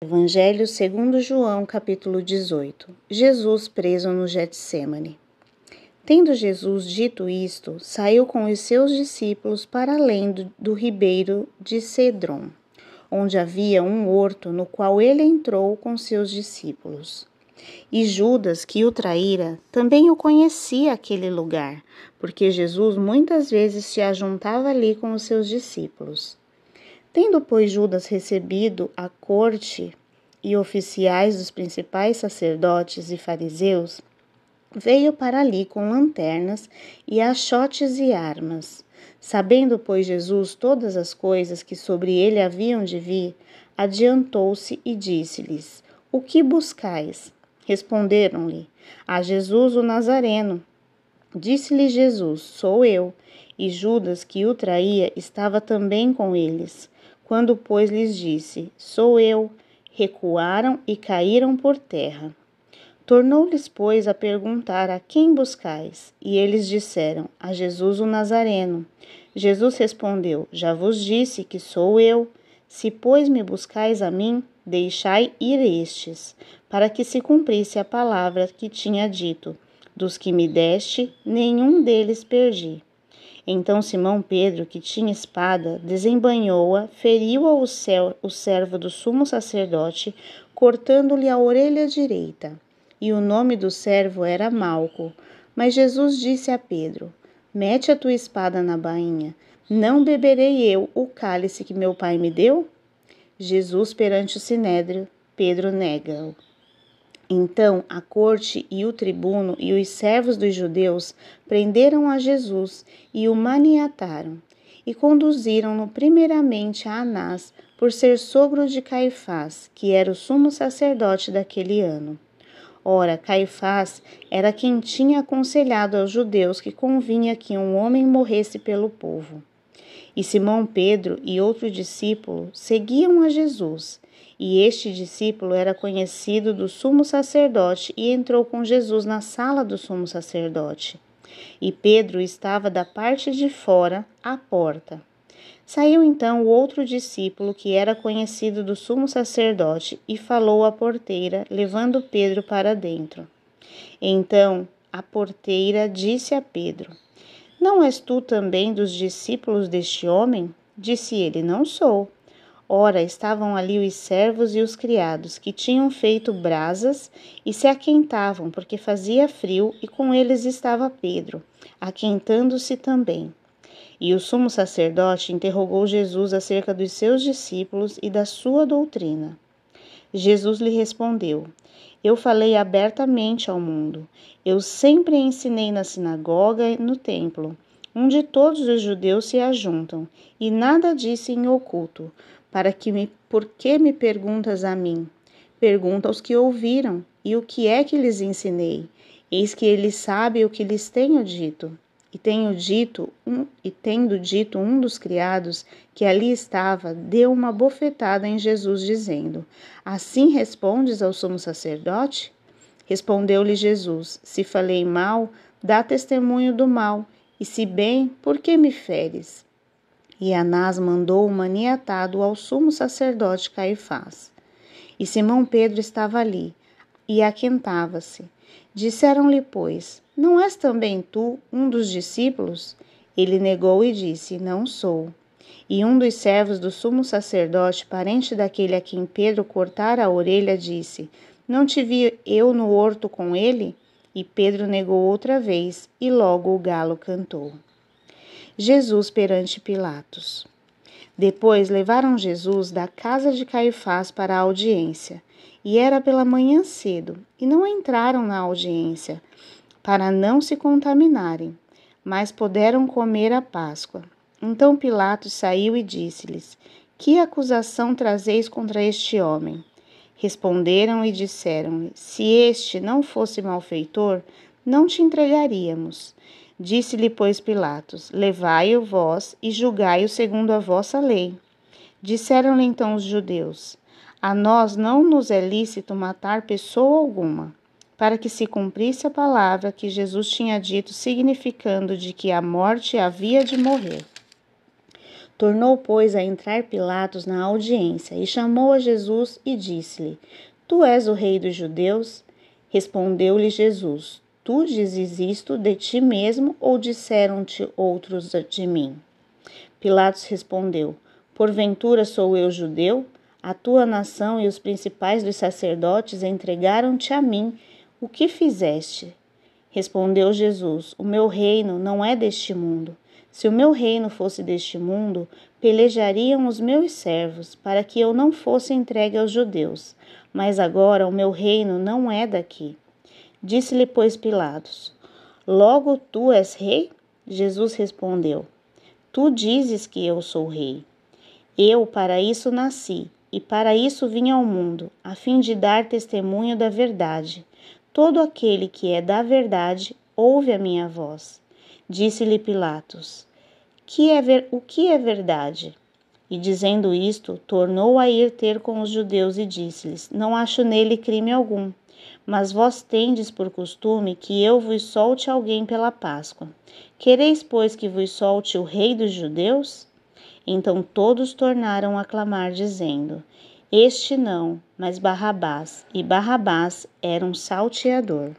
Evangelho segundo João, capítulo 18. Jesus preso no Getsêmani. Tendo Jesus dito isto, saiu com os seus discípulos para além do ribeiro de Cedron, onde havia um horto no qual ele entrou com seus discípulos. E Judas, que o traíra, também o conhecia aquele lugar, porque Jesus muitas vezes se ajuntava ali com os seus discípulos. Tendo, pois, Judas recebido a corte e oficiais dos principais sacerdotes e fariseus, veio para ali com lanternas e achotes e armas. Sabendo, pois, Jesus todas as coisas que sobre ele haviam de vir, adiantou-se e disse-lhes: O que buscais? Responderam-lhe: A Jesus o Nazareno. Disse-lhe Jesus: Sou eu. E Judas, que o traía, estava também com eles. Quando, pois, lhes disse: Sou eu, recuaram e caíram por terra. Tornou-lhes, pois, a perguntar: A quem buscais? E eles disseram: A Jesus o Nazareno. Jesus respondeu: Já vos disse que sou eu. Se, pois, me buscais a mim, deixai ir estes, para que se cumprisse a palavra que tinha dito: Dos que me deste, nenhum deles perdi. Então Simão Pedro, que tinha espada, desembainhou-a, feriu-a o servo do sumo sacerdote, cortando-lhe a orelha direita. E o nome do servo era Malco. Mas Jesus disse a Pedro: Mete a tua espada na bainha. Não beberei eu o cálice que meu pai me deu? Jesus perante o sinédrio, Pedro nega-o. Então a corte e o tribuno e os servos dos judeus prenderam a Jesus e o maniataram, e conduziram-no primeiramente a Anás, por ser sogro de Caifás, que era o sumo sacerdote daquele ano. Ora, Caifás era quem tinha aconselhado aos judeus que convinha que um homem morresse pelo povo. E Simão Pedro e outro discípulo seguiam a Jesus. E este discípulo era conhecido do sumo sacerdote e entrou com Jesus na sala do sumo sacerdote. E Pedro estava da parte de fora, à porta. Saiu então o outro discípulo, que era conhecido do sumo sacerdote, e falou à porteira, levando Pedro para dentro. Então a porteira disse a Pedro: Não és tu também dos discípulos deste homem? Disse ele: Não sou. Ora, estavam ali os servos e os criados, que tinham feito brasas e se aquentavam, porque fazia frio, e com eles estava Pedro, aquentando-se também. E o sumo sacerdote interrogou Jesus acerca dos seus discípulos e da sua doutrina. Jesus lhe respondeu: Eu falei abertamente ao mundo. Eu sempre ensinei na sinagoga e no templo, onde todos os judeus se ajuntam, e nada disse em oculto. Por que me perguntas a mim? Pergunta aos que ouviram, e o que é que lhes ensinei? Eis que eles sabem o que lhes tenho dito. Tendo dito um dos criados que ali estava, deu uma bofetada em Jesus, dizendo: Assim respondes ao sumo sacerdote? Respondeu-lhe Jesus: Se falei mal, dá testemunho do mal, e se bem, por que me feres? E Anás mandou maniatado ao sumo sacerdote Caifás. E Simão Pedro estava ali, e aquentava-se. Disseram-lhe, pois: Não és também tu um dos discípulos? Ele negou e disse: Não sou. E um dos servos do sumo sacerdote, parente daquele a quem Pedro cortara a orelha, disse: Não te vi eu no horto com ele? E Pedro negou outra vez, e logo o galo cantou. Jesus perante Pilatos. Depois levaram Jesus da casa de Caifás para a audiência, e era pela manhã cedo, e não entraram na audiência, para não se contaminarem, mas puderam comer a Páscoa. Então Pilatos saiu e disse-lhes: Que acusação trazeis contra este homem? Responderam e disseram-lhe: Se este não fosse malfeitor, não te entregaríamos. Disse-lhe, pois, Pilatos: Levai-o vós e julgai-o segundo a vossa lei. Disseram-lhe então os judeus: A nós não nos é lícito matar pessoa alguma, para que se cumprisse a palavra que Jesus tinha dito, significando de que a morte havia de morrer. Tornou, pois, a entrar Pilatos na audiência e chamou a Jesus e disse-lhe: Tu és o rei dos judeus? Respondeu-lhe Jesus: Tu dizes isto de ti mesmo ou disseram-te outros de mim? Pilatos respondeu: Porventura sou eu judeu? A tua nação e os principais dos sacerdotes entregaram-te a mim. O que fizeste? Respondeu Jesus: O meu reino não é deste mundo. Se o meu reino fosse deste mundo, pelejariam os meus servos, para que eu não fosse entregue aos judeus. Mas agora o meu reino não é daqui. Disse-lhe, pois, Pilatos: Logo tu és rei? Jesus respondeu: Tu dizes que eu sou rei. Eu para isso nasci, e para isso vim ao mundo, a fim de dar testemunho da verdade. Todo aquele que é da verdade ouve a minha voz. Disse-lhe Pilatos: O que é verdade? E dizendo isto, tornou a ir ter com os judeus e disse-lhes: Não acho nele crime algum. Mas vós tendes por costume que eu vos solte alguém pela Páscoa. Quereis, pois, que vos solte o rei dos judeus? Então todos tornaram a clamar, dizendo: Este não, mas Barrabás. E Barrabás era um salteador.